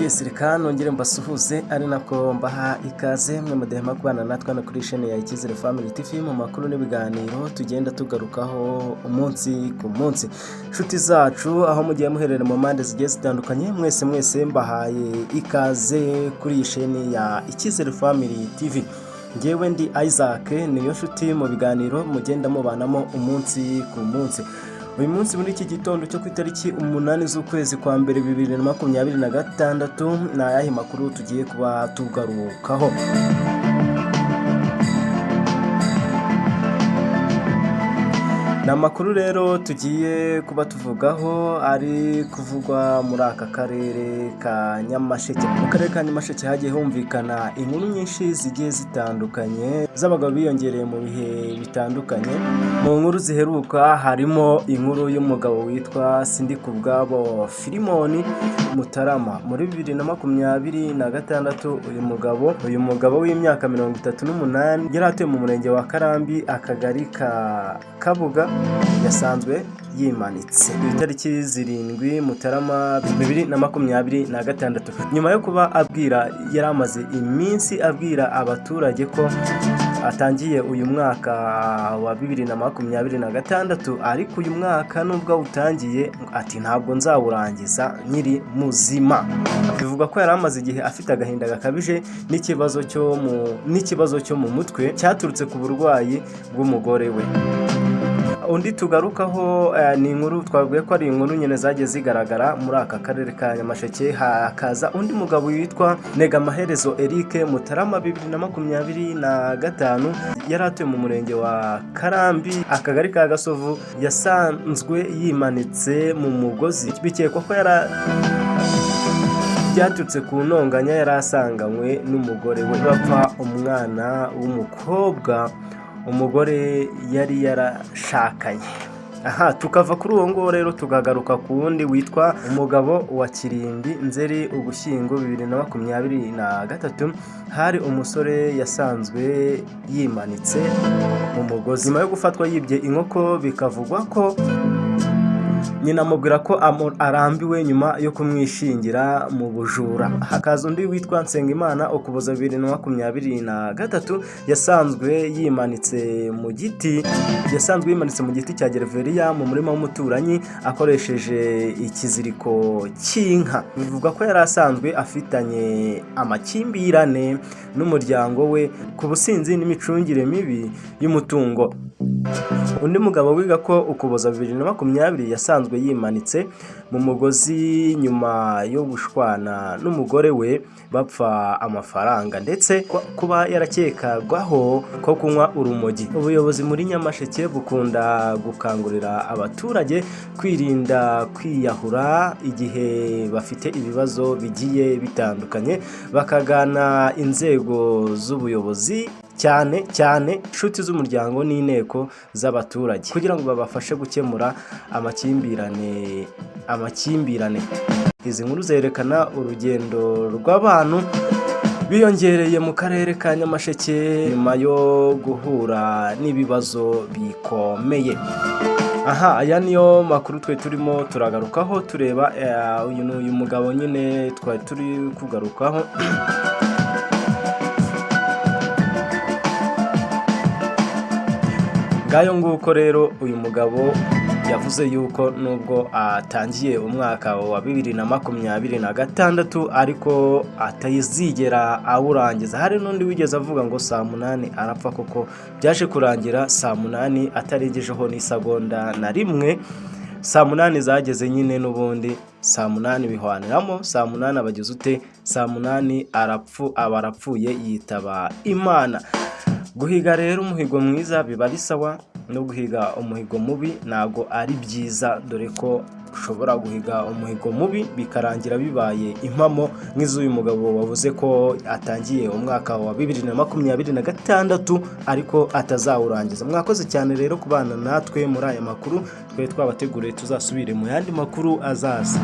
Yes, reka nongere mbasuhuze ari nako mbaha ikaze mwe mudahema kubana natwe no kuri chaîne ya Icyizere Family TV mu makuru n'ibiganiro tugenda tugarukaho umunsi ku munsi. Nshuti zacu aho mugiye muherere mu mande zigiye zitandukanye, mwese mbahaye ikaze kuri iyi chaîne ya Icyizere Family TV. Ngewe ndi Isaac, niyo nshuti mu biganiro mugenda mubanamo umunsi ku munsi. Uyu munsi muri iki gitondo cyo ku itariki 8 z'ukwezi kwa mbere 2026 na yahe makuru tugiye kuba tugarukaho. Na makuru rero tugiye kuba tuvugaho ari kuvugwa muri aka karere ka Nyamasheke. Mu karere ka Nyamasheke hagiye humvikana inkuru nyinshi zigiye zitandukanye z'abagabo biyongereye mu bihe bitandukanye. Mu nkuru ziheruka harimo inkuru y'umugabo witwa Sindikubwabo Filimoni Mutarama muri 2026. Uyu mugabo w'imyaka 38 yari atuye mu murenge wa Karambi akagari ka Kabuga yasanzwe yimanitse itariki 7 Mutarama 2026. Nyuma yo kuba yari amaze iminsi abwira abaturage ko atangiye uyu mwaka wa 2026, ariko uyu mwaka nubwo utangiye ati ntabwo nzawurangiza nyiri muzima. Bivuga ko yari amaze igihe afite agahinda gakabije n'ikibazo cyo mu mutwe cyaturutse ku burwayi bw'umugore we. Undi tugarukaho ni inkuru twavuye ko ari inkuru nyene zagiye zigaragara muri aka karere ka Nyamasheke. Hakaza undi mugabo witwa Negamaherezo Eric Mutarama 2025 yari atuye mu murenge wa Karambi akagari ka Gasovu yasanzwe yimanitse mu mugozi, bikekwa ko byaturutse ku ntonganya yari asanganywe n'umugore we bapfa umwana w'umukobwa umugore yari yarashakanye. Tukava kuri uwo ngo rero tugagaruka ku wundi witwa umugabo wa Kirindi Nzeri Ugushyingo 2023. Hari umusore yasanzwe yimanitse mu mugozi nyuma yo gufatwa yibye inkoko, bikavugwa ko nyina amubwira ko arambiwe nyuma yo kumwishingira mu bujura. Hakaza undi witwa Nsengimana Ukuboza 2023 yasanzwe yimanitse mu giti cya gereveriya mu murima w'umuturanyi akoresheje ikiziriko cy'inka. Bivuga ko yari asanzwe afitanye amakimbirane n'umuryango we ku businzi n'imicungire mibi y'umutungo. Undi mugabo wiga ko Ukuboza 2020 yasanzwe yimanitse mu mugozi nyuma yo gushwana n'umugore we bapfa amafaranga ndetse kuba yarakekagwaho ko kunywa urumogi. Ubuyobozi muri Nyamasheke bukunda gukangurira abaturage kwirinda kwiyahura igihe bafite ibibazo bigiye bitandukanye, bakagana inzego z'ubuyobozi cyane inshuti z'umuryango n'inteko z'abaturage kugira ngo babafashe gukemura amakimbirane. Izi nkuru zerekana urugendo rw'abantu biyongereye mu karere ka Nyamasheke nyuma yo guhura n'ibibazo bikomeye. Aya niyo makuru twe turimo turagarukaho tureba uyu mugabo nyine twari turi kugarukaho. Ngayo nguko rero uyu mugabo yavuze yuko nubwo atangiye umwaka wa 2026 ariko atazigera awurangiza. Hari n'undi wigeze avuga ngo saa 8 arapfa, koko byaje kurangira saa 8 atarengejeho n'isegonda na rimwe. Saa 8 zageze nyine n'ubundi saa 8 bihwaniramo, saa 8 abagize ute, saa 8 arapfuye yitaba Imana. Guhiga rero umuhigo mwiza biba ari sawa, no guhiga umuhigo mubi ntago ari byiza, dore ko ushobora guhiga umuhigo mubi bikarangira bibaye impamo nk'iz'uyu mugabo wavuze ko atangiye umwaka wa 2026 ariko atazawurangiza. Mwakoze cyane rero kubana natwe muri aya makuru twe twabateguriye. Tuzasubire mu yandi makuru azaza.